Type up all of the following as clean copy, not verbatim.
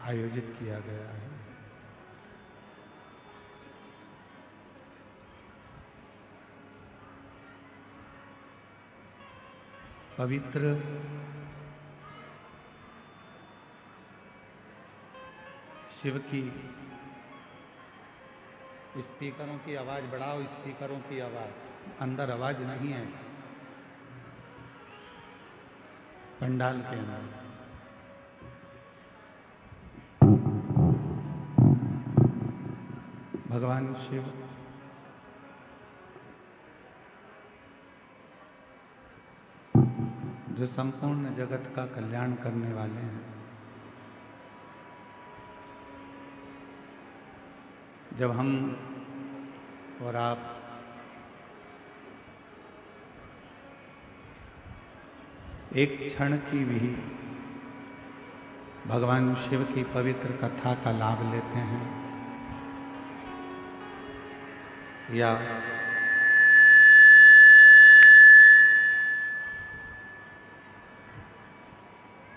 आयोजित किया गया है। पवित्र शिव की स्पीकरों की आवाज बढ़ाओ, स्पीकरों की आवाज, अंदर आवाज नहीं है पंडाल के अंदर। भगवान शिव जो संपूर्ण जगत का कल्याण करने वाले हैं, जब हम और आप एक क्षण की भी भगवान शिव की पवित्र कथा का लाभ लेते हैं या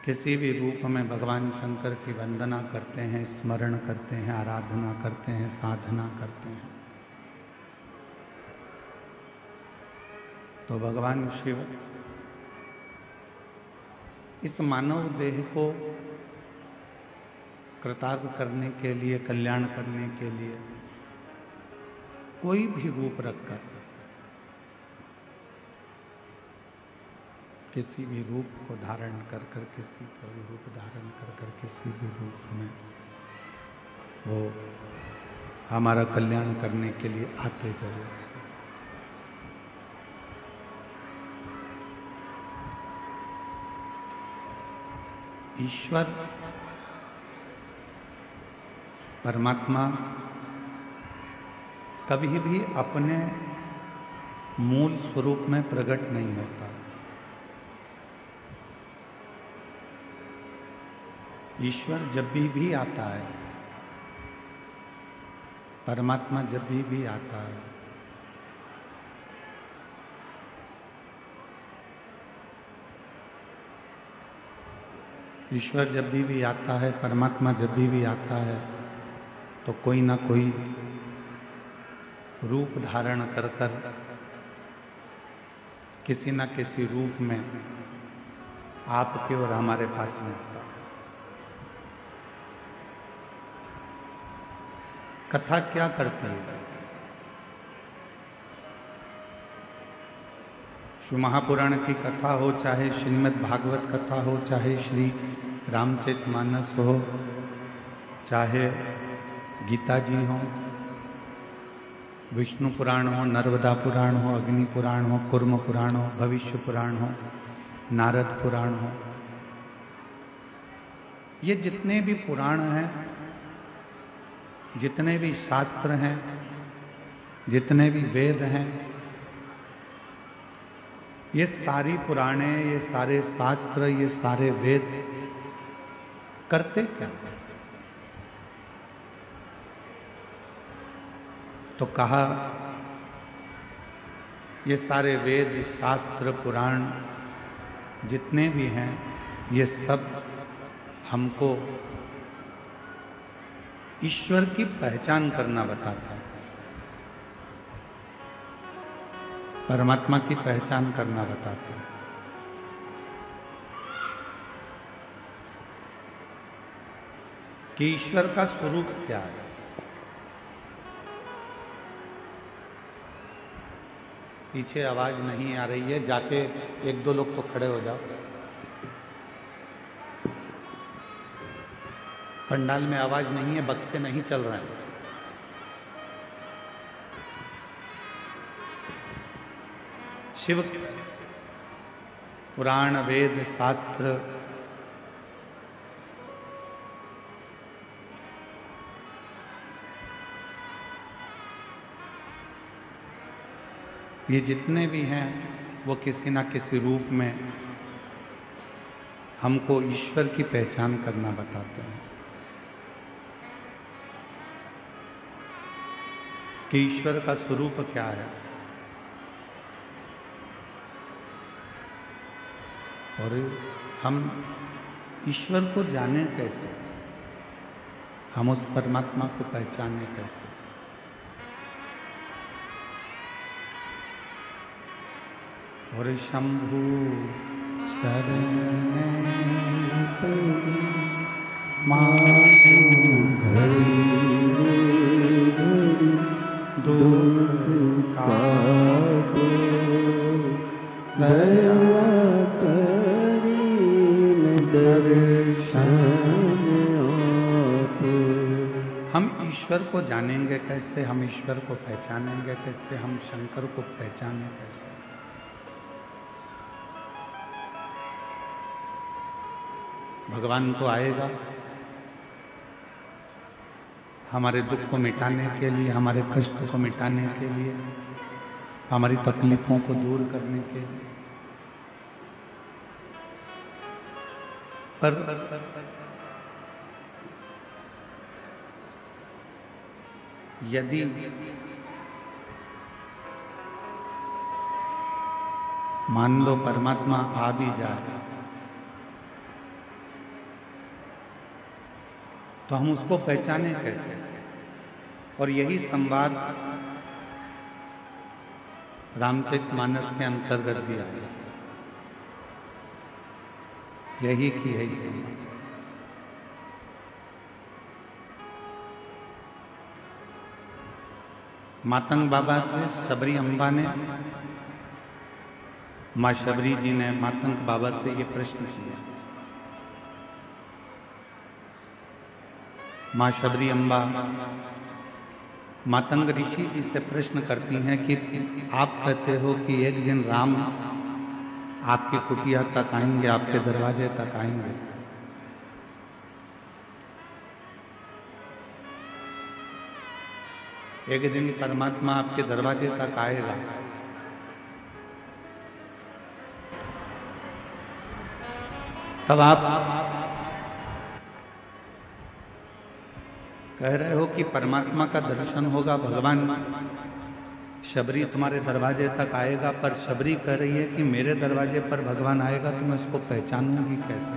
किसी भी रूप में भगवान शंकर की वंदना करते हैं, स्मरण करते हैं, आराधना करते हैं, साधना करते हैं, तो भगवान शिव इस मानव देह को कृतार्थ करने के लिए, कल्याण करने के लिए कोई भी रूप रखकर, किसी भी रूप को धारण कर कर, किसी का भी रूप धारण कर कर, किसी भी रूप में वो हमारा कल्याण करने के लिए आते जरूर हैं। ईश्वर परमात्मा कभी भी अपने मूल स्वरूप में प्रकट नहीं होता। ईश्वर जब भी आता है, परमात्मा जब भी आता है, ईश्वर जब भी आता है, परमात्मा जब भी आता है, तो कोई ना कोई रूप धारण कर कर किसी न किसी रूप में आपके और हमारे पास में आता है। कथा क्या करती है? शिव महापुराण की कथा हो, चाहे श्रीमद् भागवत कथा हो, चाहे श्री रामचरितमानस हो, चाहे गीता जी हो, विष्णु पुराण हो, नर्मदा पुराण हो, अग्नि पुराण हो, कूर्म पुराण हो, भविष्य पुराण हो, नारद पुराण हो, ये जितने भी पुराण हैं, जितने भी शास्त्र हैं, जितने भी वेद हैं, ये सारी पुराणे, ये सारे शास्त्र, ये सारे वेद करते क्या? तो कहा ये सारे वेद, शास्त्र, पुराण जितने भी हैं, ये सब हमको ईश्वर की पहचान करना बताता है, परमात्मा की पहचान करना बताता है। कि ईश्वर का स्वरूप क्या है। पीछे आवाज नहीं आ रही है, जाके एक दो लोग तो खड़े हो जाओ। पंडाल में आवाज नहीं है, बक्से नहीं चल रहे हैं। शिव पुराण, वेद, शास्त्र ये जितने भी हैं, वो किसी ना किसी रूप में हमको ईश्वर की पहचान करना बताते हैं कि ईश्वर का स्वरूप क्या है। और हम ईश्वर को जाने कैसे? हम उस परमात्मा को पहचाने कैसे? और शंभु शरण माधु घड़ी दुख का दया करी दर्शन आप। हम ईश्वर को जानेंगे कैसे? हम ईश्वर को पहचानेंगे कैसे? हम शंकर को पहचाने कैसे? भगवान तो आएगा हमारे दुख को मिटाने के लिए, हमारे कष्ट को मिटाने के लिए, हमारी तकलीफों को दूर करने के लिए। पर यदि मान लो परमात्मा आ भी जाए तो हम उसको पहचाने कैसे? और यही संवाद रामचरितमानस के अंतर्गत भी आया, यही की है संवाद। मातंग बाबा से शबरी अम्बा ने, माँ शबरी जी ने मातंग बाबा से ये प्रश्न किया। माँ शबरी अम्बा मातंग ऋषि जी से प्रश्न करती हैं कि आप कहते हो कि एक दिन राम आपकी कुटिया तक आएंगे, आपके दरवाजे तक आएंगे। एक दिन परमात्मा आपके दरवाजे तक आएगा, तब आप कह रहे हो कि परमात्मा का दर्शन होगा, भगवान शबरी तुम्हारे दरवाजे तक आएगा, पर शबरी कह रही है कि मेरे दरवाजे पर भगवान आएगा तो मैं उसको पहचानूंगी कैसे?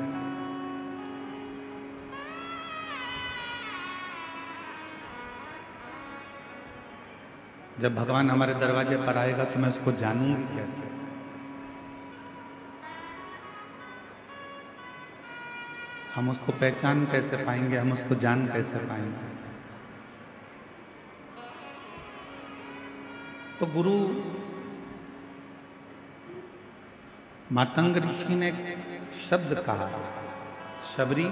जब भगवान हमारे दरवाजे पर आएगा तो मैं उसको जानूंगी कैसे? हम उसको पहचान कैसे पाएंगे? हम उसको जान कैसे पाएंगे? तो गुरु मातंग ऋषि ने शब्द कहा, शबरी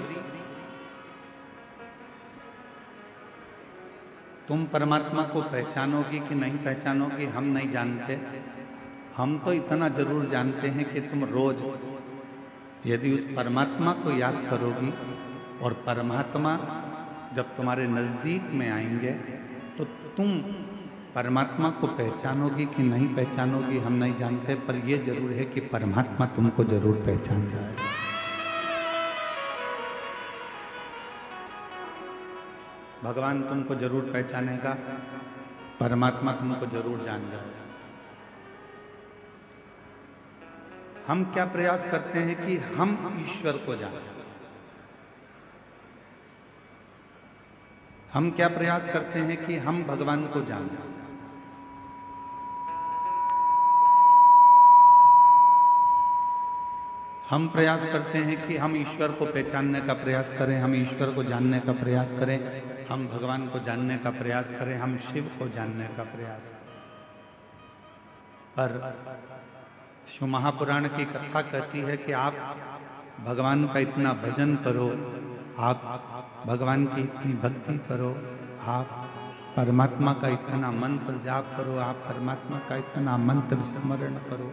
तुम परमात्मा को पहचानोगी कि नहीं पहचानोगी हम नहीं जानते। हम तो इतना जरूर जानते हैं कि तुम रोज यदि उस परमात्मा को याद करोगी और परमात्मा जब तुम्हारे नजदीक में आएंगे तो तुम परमात्मा को पहचानोगी कि नहीं पहचानोगी हम नहीं जानते, पर यह जरूर है कि परमात्मा तुमको जरूर पहचान जाएगा। भगवान तुमको जरूर पहचानेगा, परमात्मा तुमको जरूर जान जाएगा। हम क्या प्रयास करते हैं कि हम ईश्वर को जानें? हम क्या प्रयास करते हैं कि हम भगवान को जानें? हम प्रयास करते हैं कि हम ईश्वर को पहचानने का प्रयास करें, हम ईश्वर को जानने का प्रयास करें, हम भगवान को जानने का प्रयास करें, हम शिव को जानने का प्रयास करें। पर शिव महापुराण की कथा कहती है कि आप भगवान का इतना भजन करो, आप भगवान की इतनी भक्ति करो, आप परमात्मा का इतना मंत्र जाप करो, आप परमात्मा का इतना मंत्र स्मरण करो,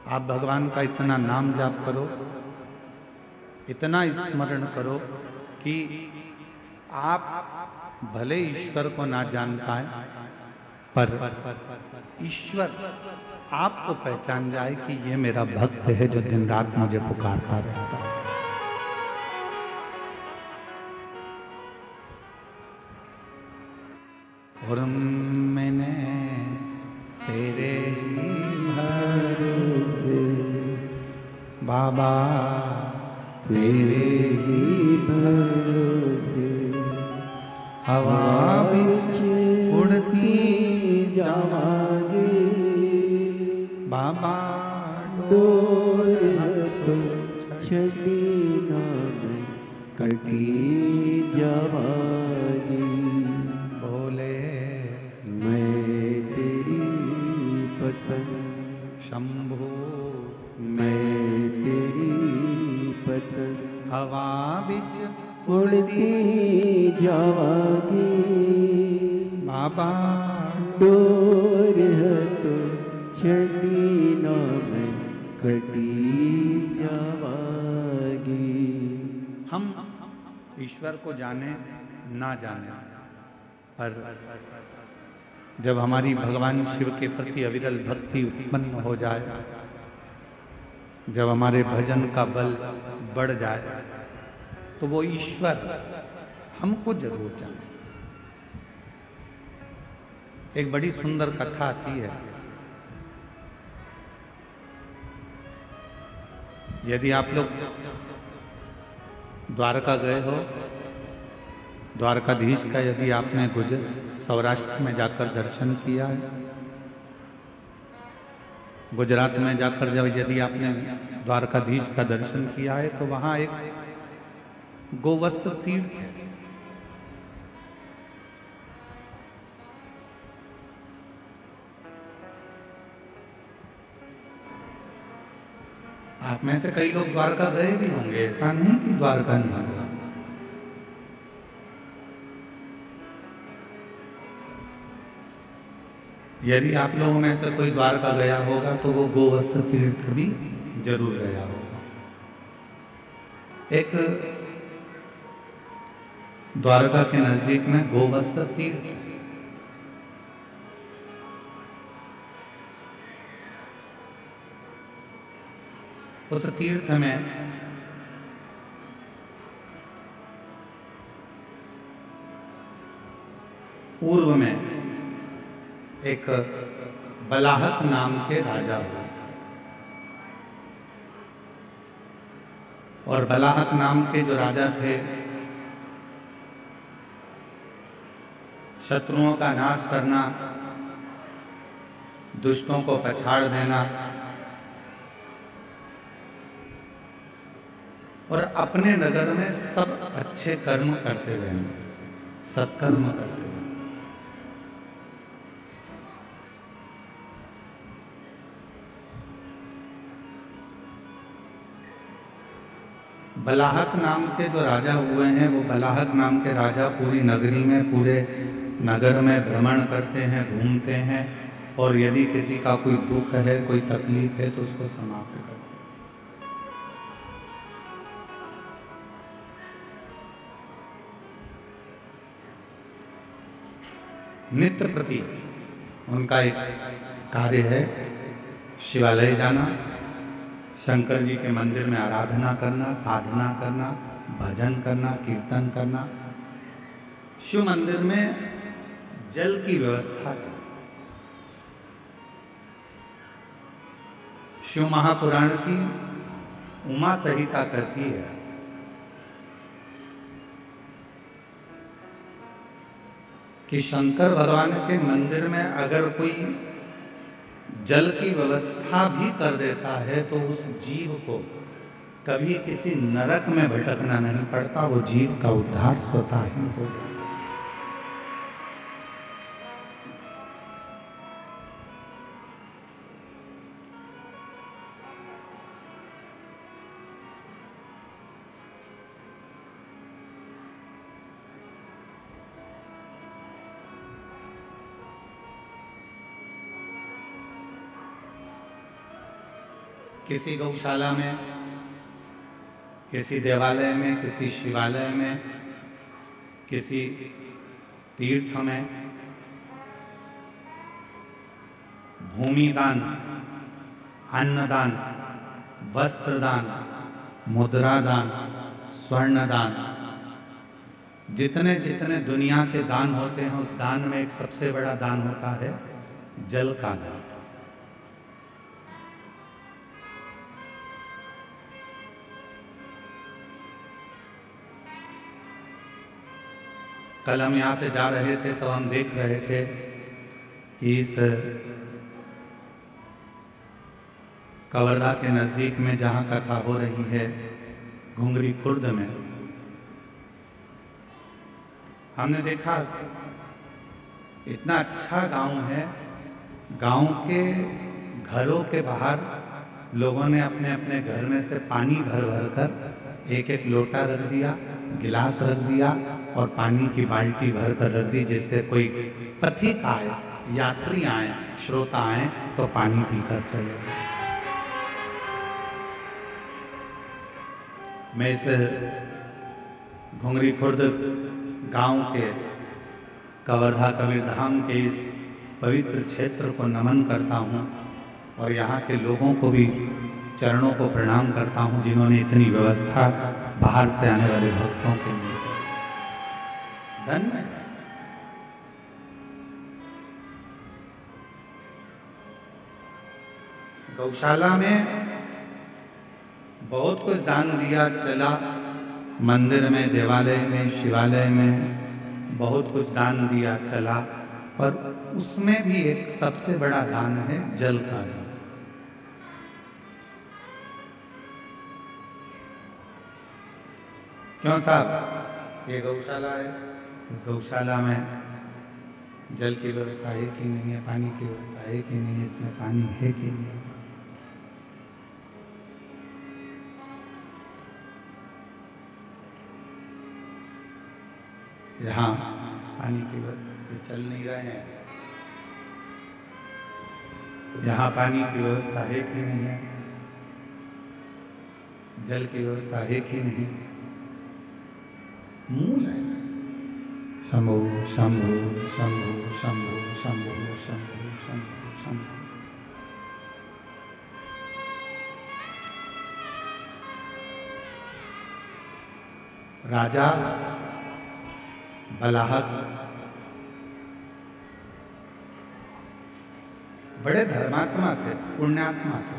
आप भगवान का इतना नाम जाप करो, इतना स्मरण करो कि आप भले ईश्वर को ना जान पाए पर ईश्वर आपको पहचान जाए कि ये मेरा भक्त है जो दिन रात मुझे पुकारता रहता है। और मैंने तेरे ही भरोसे बाबा तेरे ही भरोसे हवा बिच उड़ती जावांगे। बाबा डोर तो छड़ी नाम कटी जावांगी। बोले मैं तेरी पतंग शंभु मैं तेरी पतंग हवा बिच उड़ती जावांगी। बाबा डोर है तो छड़ी नाम कटी जावांगी। हम ईश्वर को जाने ना जाने पर जब हमारी भगवान शिव के प्रति अविरल भक्ति उत्पन्न हो जाए, जब हमारे भजन का बल बढ़ जाए, तो वो ईश्वर हमको जरूर जाने। एक बड़ी सुंदर कथा आती है। यदि आप लोग द्वारका गए हो, द्वारकाधीश का यदि आपने सौराष्ट्र में जाकर दर्शन किया है, गुजरात में जाकर जब यदि आपने द्वारकाधीश का दर्शन किया है, तो वहां एक गोवत्स तीर्थ है। आप में से कई लोग द्वारका गए भी होंगे, ऐसा नहीं कि द्वारका नहीं गया। यदि आप लोगों में से कोई द्वारका गया होगा तो वो गोवत्स तीर्थ भी जरूर गया होगा। एक द्वारका के नजदीक में गोवत्स तीर्थ है। उस तीर्थ में पूर्व में एक बलाहक नाम के राजा हुए, और बलाहक नाम के जो राजा थे, शत्रुओं का नाश करना, दुष्टों को पछाड़ देना और अपने नगर में सब अच्छे कर्म करते रहना, सत्कर्म करते रहना। बलाहक नाम के जो राजा हुए हैं, वो बलाहक नाम के राजा पूरी नगरी में, पूरे नगर में भ्रमण करते हैं, घूमते हैं, और यदि किसी का कोई दुख है, कोई तकलीफ है, तो उसको समाप्त करते हैं। नित्य प्रति उनका एक कार्य है शिवालय जाना, शंकर जी के मंदिर में आराधना करना, साधना करना, भजन करना, कीर्तन करना। शिव मंदिर में जल की व्यवस्था की। शिव महापुराण की उमा संहिता करती है कि शंकर भगवान के मंदिर में अगर कोई जल की व्यवस्था भी कर देता है तो उस जीव को कभी किसी नरक में भटकना नहीं पड़ता, वो जीव का उद्धार स्वतः ही हो जाता है। किसी गौशाला में, किसी देवालय में, किसी शिवालय में, किसी तीर्थ में भूमिदान, अन्नदान, वस्त्रदान, मुद्रादान, स्वर्णदान, जितने जितने दुनिया के दान होते हैं, उस दान में एक सबसे बड़ा दान होता है जल का दान। कल हम यहाँ से जा रहे थे तो हम देख रहे थे कि इस कवर्धा के नज़दीक में जहाँ कथा हो रही है घुंगरी खुर्द में, हमने देखा इतना अच्छा गांव है। गांव के घरों के बाहर लोगों ने अपने अपने घर में से पानी भर भर कर एक एक लोटा रख दिया, गिलास रख दिया और पानी की बाल्टी भर कर रख दी, जिससे कोई पथिक आए, यात्री आए, श्रोता आए तो पानी पीकर चले। मैं इस घुंगरी खुर्द गांव के कवर्धा कबीरधाम के इस पवित्र क्षेत्र को नमन करता हूँ और यहाँ के लोगों को भी चरणों को प्रणाम करता हूँ, जिन्होंने इतनी व्यवस्था बाहर से आने वाले भक्तों के लिए। धन्य गौशाला में बहुत कुछ दान दिया चला, मंदिर में, देवालय में, शिवालय में बहुत कुछ दान दिया चला, पर उसमें भी एक सबसे बड़ा दान है जल का दान। क्यों साहब, ये गौशाला है, इस गौशाला में जल की व्यवस्था है कि नहीं है, पानी की व्यवस्था है कि नहीं है, इसमें पानी है कि नहीं। यहाँ पानी की व्यवस्था चल नहीं रहे हैं, यहाँ पानी की व्यवस्था है कि नहीं है, जल की व्यवस्था है कि नहीं। मूल है शंभु शंभु शंभु शंभु शंभु शंभु शंभु शंभु। राजा बलाहक बड़े धर्मात्मा थे, पुण्यात्मा थे,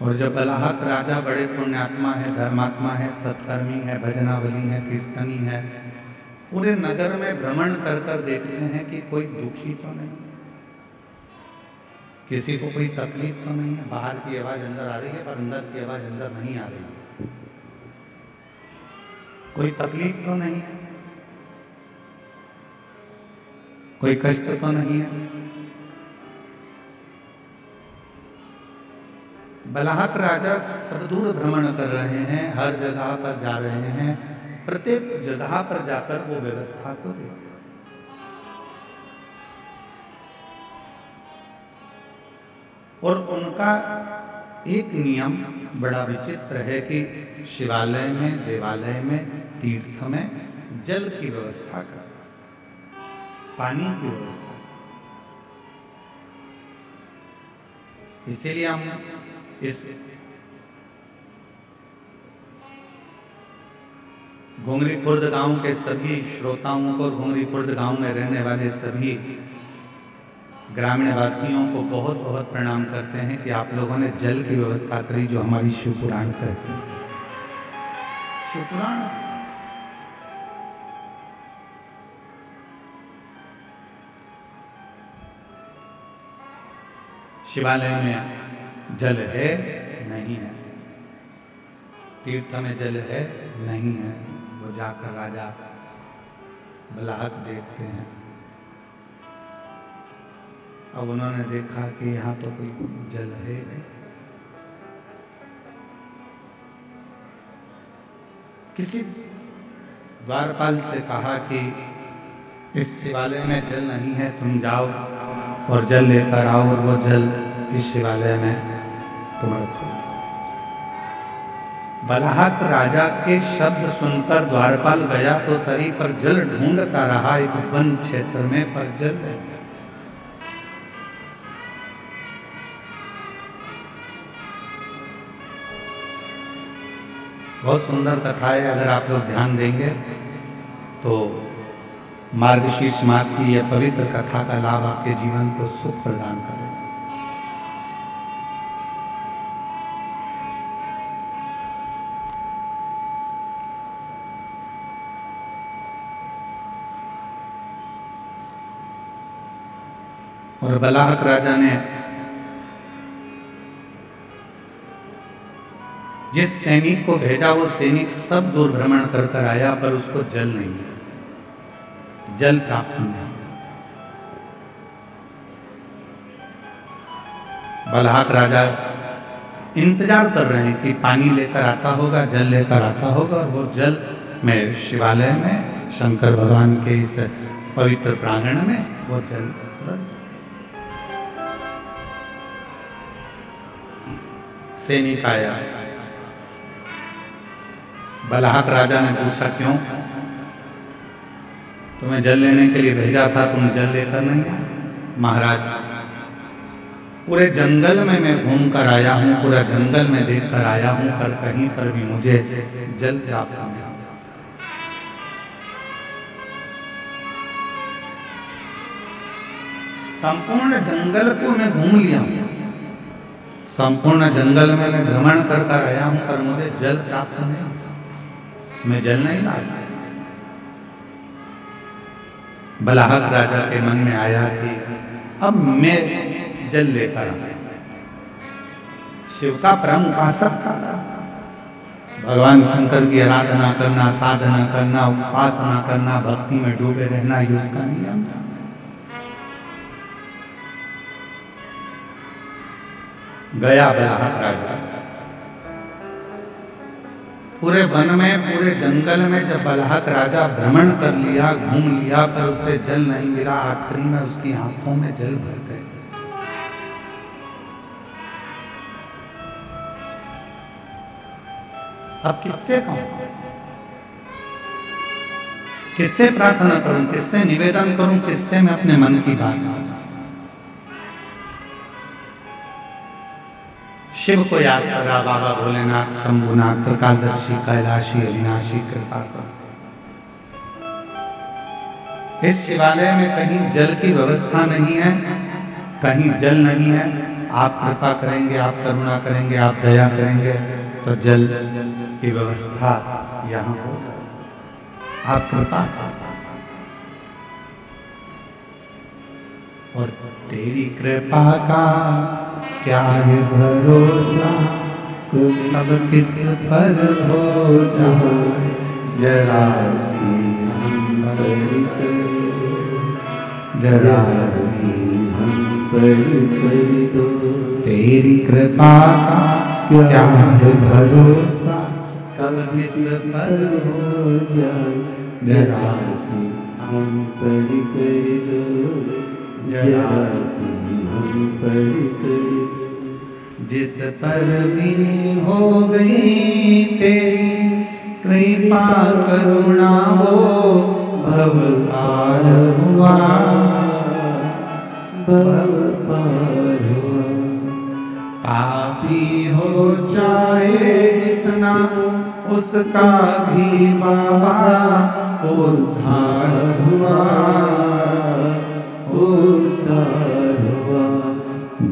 और जब बलाहक राजा बड़े पुण्यात्मा है, धर्मात्मा है, सत्कर्मी है, भजनावली है, कीर्तनी है, पूरे नगर में भ्रमण कर कर देखते हैं कि कोई दुखी तो नहीं, किसी को कोई तकलीफ तो नहीं है। बाहर की आवाज अंदर आ रही है पर अंदर की आवाज अंदर नहीं आ रही है। कोई तकलीफ तो नहीं है, कोई कष्ट तो नहीं है। बलाहक राजा सरदूर भ्रमण कर रहे हैं, हर जगह पर जा रहे हैं, प्रत्येक जगह पर जाकर वो व्यवस्था को दे। और उनका एक नियम बड़ा विचित्र है कि शिवालय में, देवालय में, तीर्थ में जल की व्यवस्था कर, पानी की व्यवस्था। इसीलिए हम इस घुंगरी खुर्द गांव के सभी श्रोताओं को, घुंगरी खुर्द गांव में रहने वाले सभी ग्रामीण वासियों को बहुत बहुत प्रणाम करते हैं कि आप लोगों ने जल की व्यवस्था करी, जो हमारी शिव पुराण कहते हैं। शिव पुराण शिवालय में जल है नहीं है, तीर्थ में जल है नहीं है, वो जाकर राजा बलाहक देखते हैं। अब उन्होंने देखा कि यहाँ तो कोई जल है नहीं। किसी द्वारपाल से कहा कि इस शिवालय में जल नहीं है, तुम जाओ और जल लेकर आओ और वो जल इस शिवालय में तुम रखो। बलाहक राजा के शब्द सुनकर द्वारपाल गया तो सरी पर जल ढूंढता रहा एक वन क्षेत्र में, पर जल नहीं। बहुत सुंदर कथा है, अगर आप लोग ध्यान देंगे तो मार्गशीर्ष मास की यह पवित्र कथा का लाभ आपके जीवन को सुख प्रदान करेगा। और बलाहक राजा ने जिस सैनिक को भेजा वो सैनिक सब दूर भ्रमण कर कर आया, पर उसको जल नहीं मिला, जल प्राप्त नहीं। बलाहक राजा इंतजार कर रहे हैं कि पानी लेकर आता होगा, जल लेकर आता होगा, और वो जल में शिवालय में शंकर भगवान के इस पवित्र प्रांगण में वो जल सैनिक आया। बलाहक राजा ने पूछा, क्यों? तुम्हें जल लेने के लिए भेजा था, तुम जल लेकर नहीं आए? महाराज, पूरे जंगल में मैं घूम कर आया हूं, पूरा जंगल में देख कर आया हूं, पर कहीं पर भी मुझे जल प्राप्त नहीं। संपूर्ण जंगल को मैं घूम लिया हूं, संपूर्ण जंगल में मैं भ्रमण कर कर आया हूं, पर मुझे जल प्राप्त नहीं, मैं जल नहीं ला सकता। बलाहक राजा के मन में आया कि अब मैं जल लेकर शिव का परम उपासक था, भगवान शंकर की आराधना करना, साधना करना, उपासना करना, भक्ति में डूबे रहना, ये उसका नियम था। गया बलाहक राजा, पूरे वन में, पूरे जंगल में जब बलाहक राजा भ्रमण कर लिया, घूम लिया, पर उसे जल नहीं मिला। आखिरी में उसकी आंखों में जल भर गए। अब किससे कहूं, किससे प्रार्थना करूं, किससे निवेदन करूं, किससे मैं अपने मन की बात कहूं? शिव को याद करा, बाबा भोलेनाथ, शंभुनाथ, त्रिकालदर्शी, कैलाशी, अविनाशी, कृपा कर। इस शिवालय में कहीं जल की व्यवस्था नहीं है, कहीं जल नहीं है। आप कृपा करेंगे, आप करुणा करेंगे, आप दया करेंगे तो जल की व्यवस्था यहाँ हो। आप कृपा और तेरी कृपा का क्या है भरोसा, अब किस पर हो जाए, जरा सी हम पर जरा सी हम पर दो। तेरी कृपा का क्या है भरोसा, कब किस पर हो जाए, जरा सी हम पर दो, जरा सी हम पर कर। जिस पर भी हो गई तेरी कृपा करुणा, वो भव पार हुआ, भव पार हुआ। पापी हो चाहे जितना, उसका भी बाबा उद्धार हुआ, उद्धार हुआ।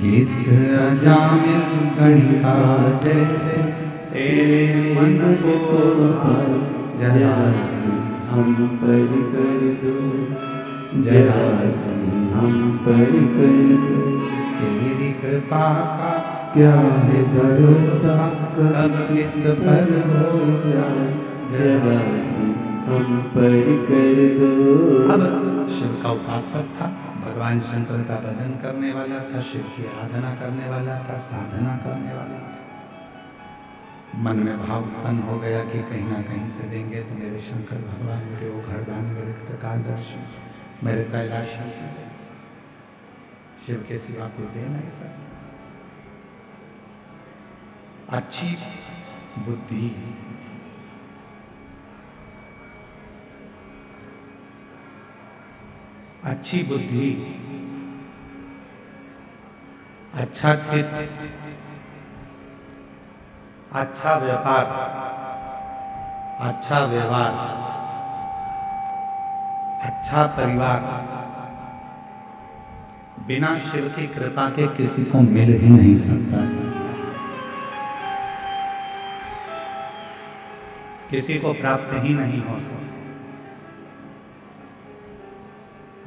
गिद्ध अजामिल गणिका जैसे तेरे मन को जरा सी हम पर कर दो, जरा सी हम पर कर दो। तेरी कृपा का क्या है भरोसा, कब किस पर हो जाए, जरा सी हम पर कर दो। अब शिव का उपासक था, भगवान शंकर का भजन करने वाला था, शिव की आराधना करने वाला था, साधना करने वाला था। मन में भाव उत्पन्न हो गया कि कहीं ना कहीं से देंगे तो मेरे शंकर भगवान, मेरे वो घरदान, मेरे त्रिकालदर्शी, मेरे कैलाशी, शिव के सिवा कोई दे नहीं सकता। अच्छी बुद्धि, अच्छी बुद्धि, अच्छा चित्त, अच्छा व्यापार, अच्छा व्यवहार, अच्छा परिवार, बिना शिव की कृपा के किसी को मिल ही नहीं सकता। किसी को प्राप्त ही नहीं हो सकता।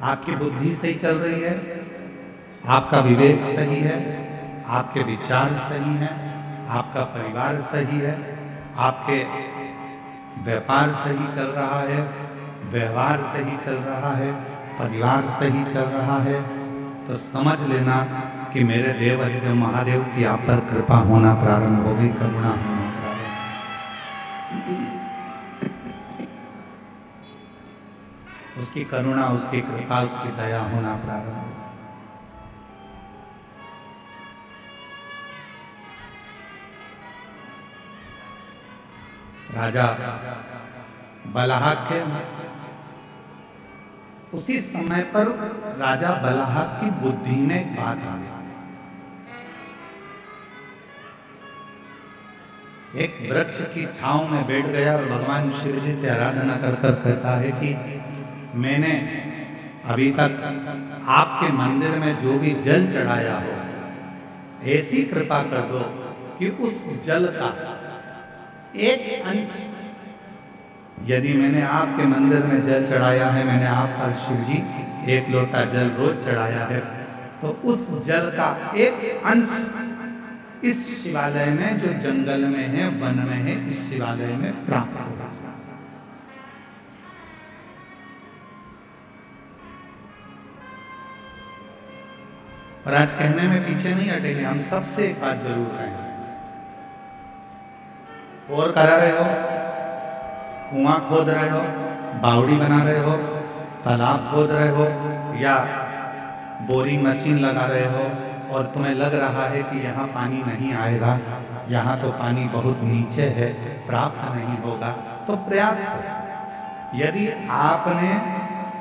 आपकी बुद्धि सही चल रही है, आपका विवेक सही है, आपके विचार सही हैं, आपका परिवार सही है, आपके व्यापार सही चल रहा है, व्यवहार सही चल रहा है, परिवार सही चल रहा है, तो समझ लेना कि मेरे देव अधिदेव महादेव की आप पर कृपा होना प्रारंभ हो गई, करुणा होना प्रारंभ। उसकी करुणा, उसकी कृपा, उसकी दया होना प्रारंभ हो। राजा बलाहक के उसी समय पर राजा बलाहक की बुद्धि में एक बात आ गई। एक वृक्ष की छांव में बैठ गया और भगवान शिव जी से आराधना कर कर कहता है कि मैंने अभी तक आपके मंदिर में जो भी जल चढ़ाया हो, ऐसी कृपा कर दो कि उस जल का एक अंश, यदि मैंने आपके मंदिर में जल चढ़ाया है, मैंने आप पर शिव जी 1 लोटा जल रोज चढ़ाया है, तो उस जल का एक अंश इस शिवालय में, जो जंगल में है, वन में है, इस शिवालय में प्राप्त होगा। और आज कहने में पीछे नहीं हटेंगे, हम सबसे एक बात जरूर कहेंगे। और करा रहे हो, कुआं खोद रहे हो, बावड़ी बना रहे हो, तालाब खोद रहे हो, या बोरिंग मशीन लगा रहे हो और तुम्हें लग रहा है कि यहाँ पानी नहीं आएगा, यहाँ तो पानी बहुत नीचे है, प्राप्त नहीं होगा, तो प्रयास करो। यदि आपने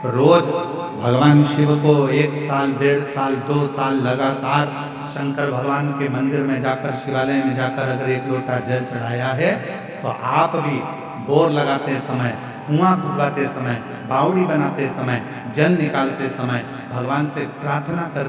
रोज भगवान शिव को 1 साल, 1.5 साल, 2 साल लगातार शंकर भगवान के मंदिर में जाकर, शिवालय में जाकर अगर 1 लोटा जल चढ़ाया है, तो आप भी बोर लगाते समय, कुआं खुदवाते समय, बावड़ी बनाते समय, जल निकालते समय भगवान से प्रार्थना कर